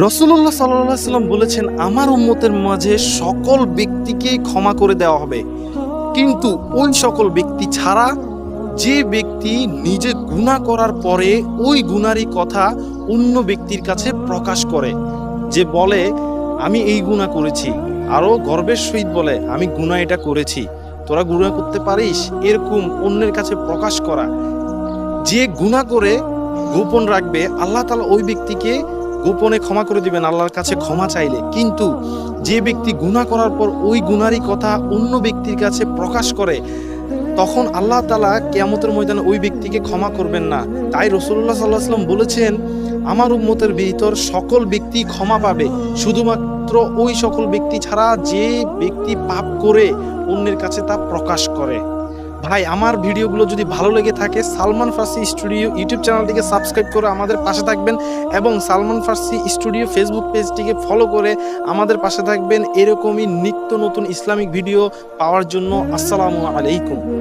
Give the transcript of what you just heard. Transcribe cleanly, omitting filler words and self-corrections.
রাসূলুল্লাহ সাল্লাল্লাহু আলাইহি ওয়াসাল্লাম বলেছেন, আমার উম্মতের মাঝে সকল ব্যক্তিকেই ক্ষমা করে দেওয়া হবে, কিন্তু ওই সকল ব্যক্তি ছাড়া যে ব্যক্তি নিজে গুনাহ করার পরে ওই গুনারই কথা অন্য ব্যক্তির কাছে প্রকাশ করে। যে বলে আমি এই গুনাহ করেছি, আরো গর্বের সহিত বলে আমি গুনাহ এটা করেছি, তোরা গুনাহ করতে পারিস, এরকম অন্যের কাছে প্রকাশ করা। যে গুনাহ করে গোপন রাখবে, আল্লাহ তাআলা ওই ব্যক্তিকে গোপনে ক্ষমা করে দিবেন আল্লাহর কাছে ক্ষমা চাইলে। কিন্তু যে ব্যক্তি গুনাহ করার পর ওই গুনারই কথা অন্য ব্যক্তির কাছে প্রকাশ করে, তখন আল্লাহ তাআলা কিয়ামতের ময়দানে ওই ব্যক্তিকে ক্ষমা করবেন না। তাই রাসূলুল্লাহ সাল্লাল্লাহু আলাইহি ওয়াসাল্লাম বলেছেন, আমার উম্মতের ভিতর সকল ব্যক্তি ক্ষমা পাবে, শুধুমাত্র ওই সকল ব্যক্তি ছাড়া যে ব্যক্তি পাপ করে অন্যের কাছে তা প্রকাশ করে। ভাই, আমার ভিডিওগুলো যদি ভালো লেগে থাকে, সালমান ফার্সি স্টুডিও ইউটিউব চ্যানেলটিকে সাবস্ক্রাইব করে আমাদের পাশে থাকবেন এবং সালমান ফার্সি স্টুডিও ফেসবুক পেজটিকে ফলো করে আমাদের পাশে থাকবেন এরকমই নিত্য নতুন ইসলামিক ভিডিও পাওয়ার জন্য। আসসালামু আলাইকুম।